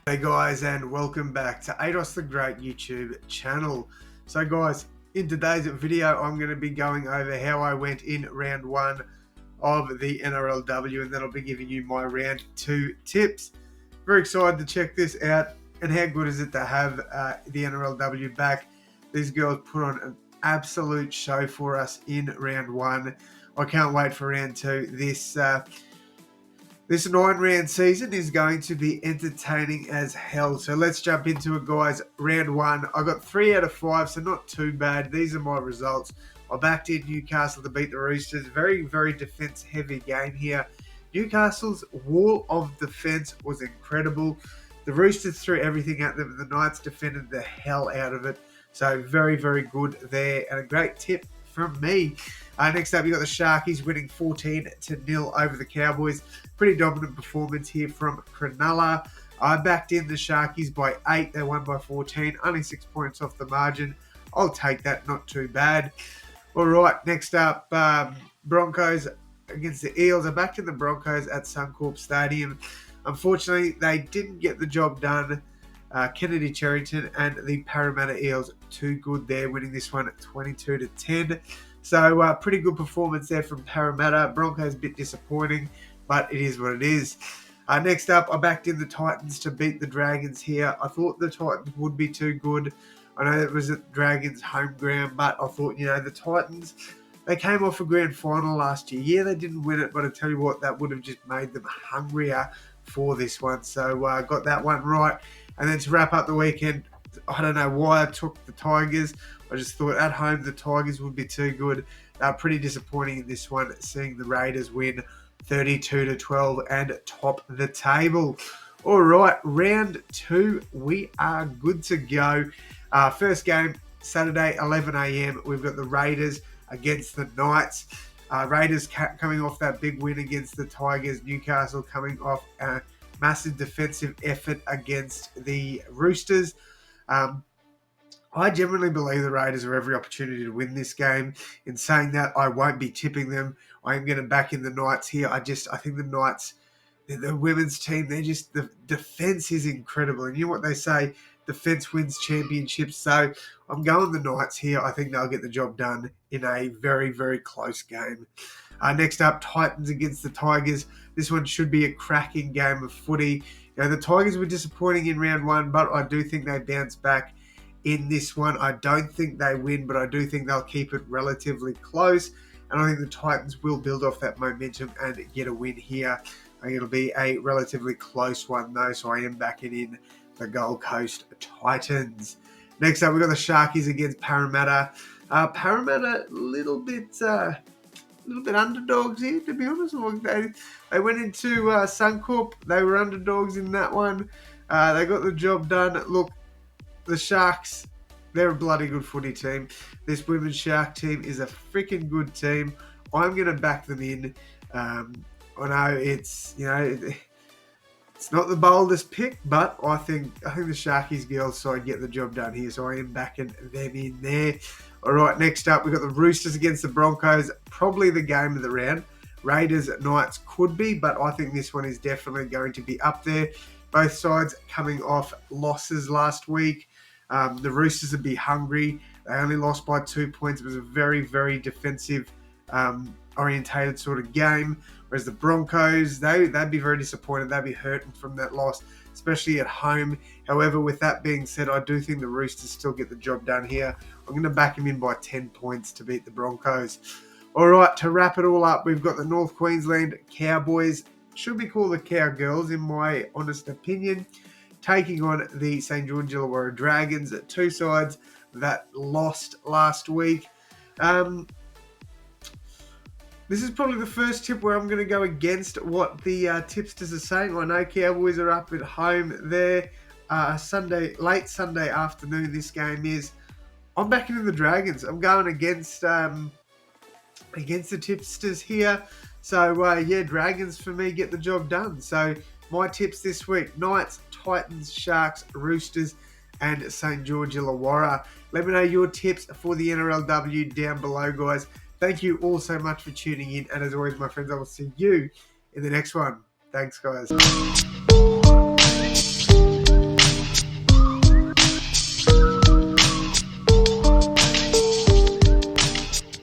Hey guys, and welcome back to AdosTheGreat YouTube channel. So guys, in today's video I'm going to be going over how I went in round 1 of the NRLW, and then I'll be giving you my round 2 tips. Very excited to check this out, and how good is it to have the NRLW back. These girls put on an absolute show for us in round 1. I can't wait for round 2. This 9-round season is going to be entertaining as hell. So let's jump into it, guys. Round 1, I got 3 out of 5, so not too bad. These are my results. I backed in Newcastle to beat the Roosters. Very, very defence-heavy game here. Newcastle's wall of defence was incredible. The Roosters threw everything at them, and the Knights defended the hell out of it. So very, very good there, and a great tip from me. Next up, you got the Sharkies winning 14-0 over the Cowboys. Pretty dominant performance here from Cronulla. I backed in the Sharkies by 8. They won by 14. Only 6 points off the margin. I'll take that. Not too bad. All right, next up, Broncos against the Eels. I backed in the Broncos at Suncorp Stadium. Unfortunately, they didn't get the job done. Kennedy Cherrington and the Parramatta Eels, too good there, winning this one at 22-10. So pretty good performance there from Parramatta. Broncos a bit disappointing, but it is what it is. Next up, I backed in the Titans to beat the Dragons here. I thought the Titans would be too good. I know it was at Dragons' home ground, but I thought, the Titans, they came off a grand final last year. Yeah, they didn't win it, but I tell you what, that would have just made them hungrier for this one. So I got that one right. And then to wrap up the weekend, I don't know why I took the Tigers. I just thought at home the Tigers would be too good. Pretty disappointing in this one, seeing the Raiders win 32-12 and top the table. All right, round 2, we are good to go. First game, Saturday, 11 a.m. We've got the Raiders against the Knights. Raiders coming off that big win against the Tigers. Newcastle coming off a massive defensive effort against the Roosters. I genuinely believe the Raiders have every opportunity to win this game. In saying that, I won't be tipping them. I am going to back in the Knights here. I think the Knights, the women's team, the defense is incredible. And you know what they say, defense wins championships. So I'm going the Knights here. I think they'll get the job done in a very, very close game. Next up, Titans against the Tigers. This one should be a cracking game of footy. The Tigers were disappointing in round 1, but I do think they bounce back in this one. I don't think they win, but I do think they'll keep it relatively close. And I think the Titans will build off that momentum and get a win here. I think it'll be a relatively close one, though, so I am backing in the Gold Coast Titans. Next up, we've got the Sharkies against Parramatta. Parramatta, a little bit underdogs here, to be honest. They went into Suncorp. They were underdogs in that one. They got the job done. Look, the Sharks, they're a bloody good footy team. This women's Shark team is a freaking good team. I'm going to back them in. I know it's not the boldest pick, but I think the Sharkies girls side get the job done here, so I am backing them in there. All right, next up, we've got the Roosters against the Broncos. Probably the game of the round. Raiders at Knights could be, but I think this one is definitely going to be up there. Both sides coming off losses last week. The Roosters would be hungry. They only lost by 2 points. It was a very, very defensive orientated sort of game. Whereas the Broncos, they'd be very disappointed. They'd be hurting from that loss, especially at home. However, with that being said, I do think the Roosters still get the job done here. I'm going to back them in by 10 points to beat the Broncos. All right, to wrap it all up, we've got the North Queensland Cowboys. Should be called the Cowgirls, in my honest opinion, taking on the St. George Illawarra Dragons. Two sides that lost last week. This is probably the first tip where I'm going to go against what the tipsters are saying. I know Cowboys are up at home there. Late Sunday afternoon this game is. I'm backing in the Dragons. I'm going against the tipsters here. So, Dragons for me get the job done. So, my tips this week, Knights, Titans, Sharks, Roosters, and St. George Illawarra. Let me know your tips for the NRLW down below, guys. Thank you all so much for tuning in. And as always, my friends, I will see you in the next one. Thanks, guys.